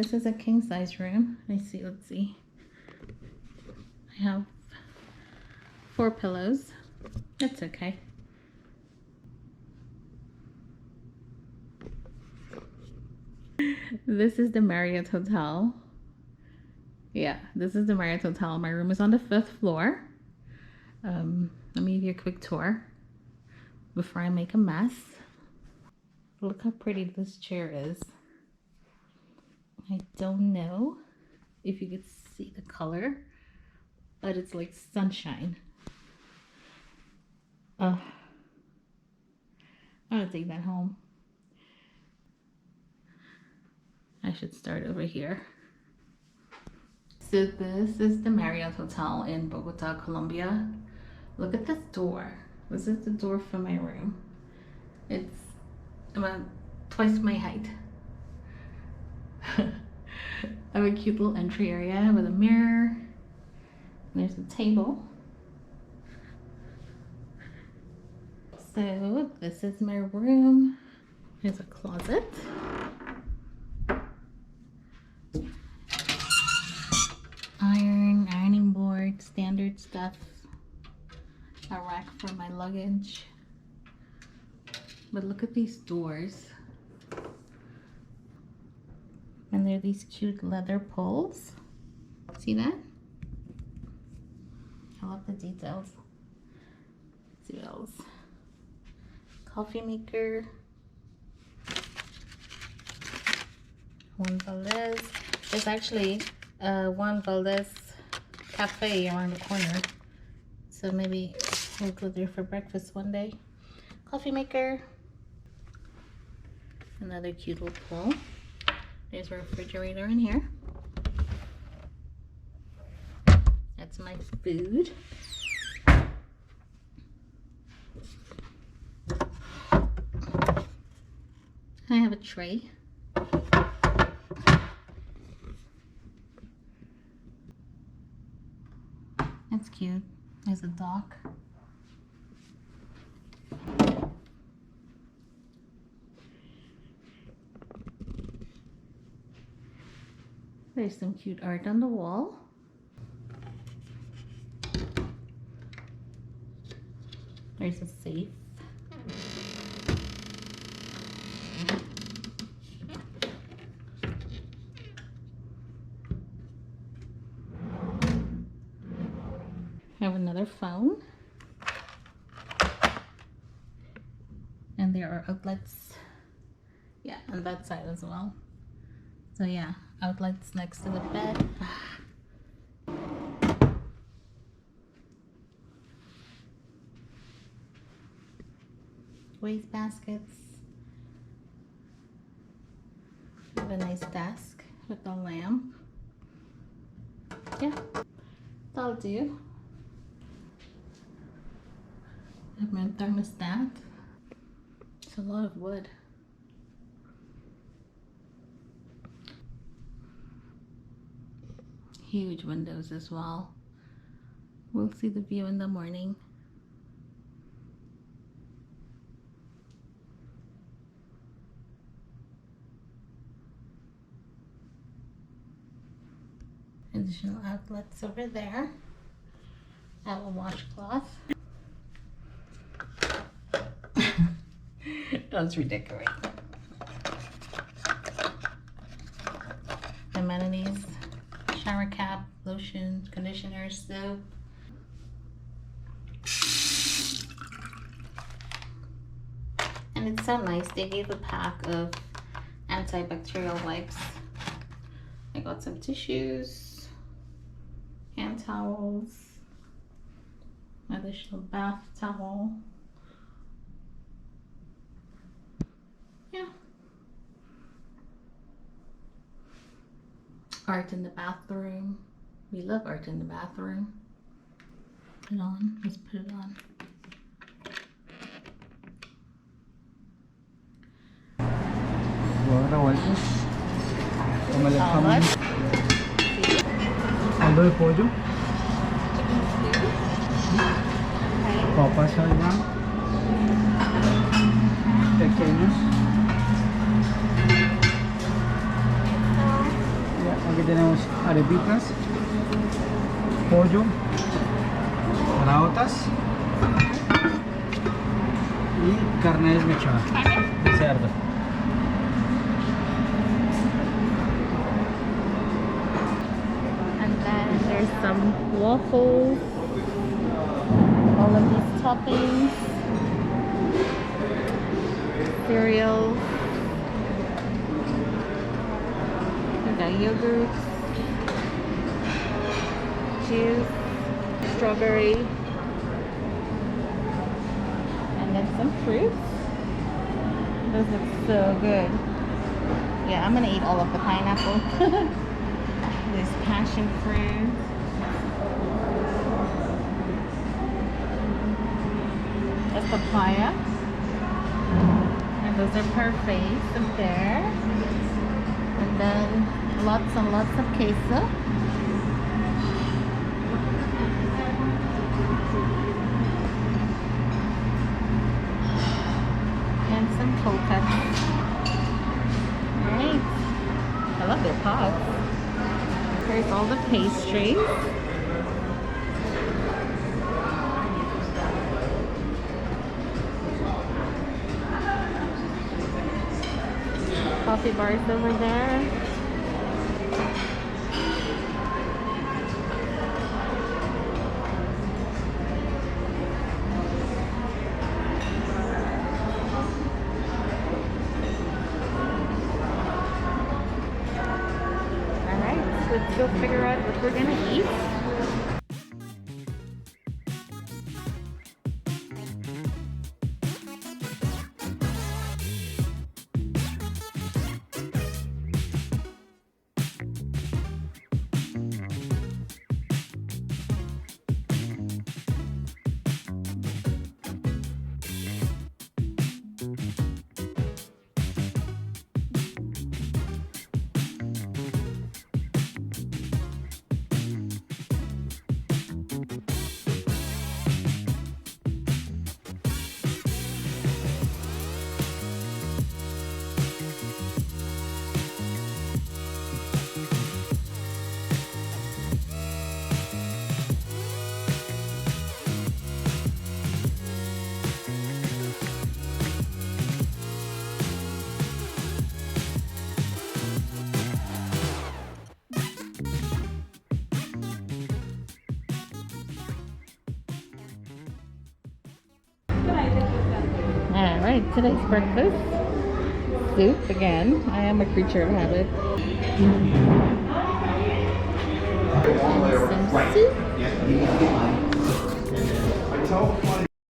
this is a king size room. Let's see. I have 4 pillows. That's okay. This is the Marriott Hotel. Yeah, this is the Marriott Hotel. My room is on the 5th floor. Let me give you a quick tour before I make a mess. Look how pretty this chair is. I don't know if you could see the color, but it's like sunshine. I'm gonna take that home. I should start over here. So this is the Marriott Hotel in Bogota, Colombia. Look at this door. This is the door for my room. It's about twice my height. I have a cute little entry area with a mirror. There's a table. So this is my room. There's a closet. Ironing board, standard stuff. A rack for my luggage. But look at these doors. And there are these cute leather poles. See that? I love the details. Let's see what else. Coffee maker. Juan Valdez. There's actually Juan Valdez cafe around the corner. So maybe we'll go there for breakfast one day. Coffee maker. Another cute little pole. There's a refrigerator in here. That's my food. I have a tray. That's cute. There's a dock. There's some cute art on the wall. There's a safe. I have another phone. And there are outlets, yeah, on that side as well. So yeah, outlets next to the bed. Waste baskets. I have a nice desk with a lamp. Yeah, that'll do. I have my thermostat. It's a lot of wood. Huge windows as well. We'll see the view in the morning. Additional outlets over there. I have a washcloth. Let's redecorate. Amenities. Shower cap, lotion, conditioner, soap. And it's so nice. They gave a pack of antibacterial wipes. I got some tissues, hand towels, additional bath towel. Yeah. Art in the bathroom. We love art in the bathroom. Put it on. Let's put it on. Caldo de pollo, papas allá, pequeños, arepitas, pollo, caraotas y carne desmechada de cerdo. And then there's some waffles, all of these toppings, cereals, we got yogurt, juice, strawberry, and then some fruits. Those look so good. Yeah, I'm gonna eat all of the pineapple. There's passion fruit. That's papaya. And those are parfaits up there. And then lots and lots of queso. And some coca. Alright. I love their pots. Here's all the pastries. Coffee bars over there. Alright, so let's go figure out what we're gonna eat. Alright, today's breakfast. Soup again. I am a creature of habit. And some soup.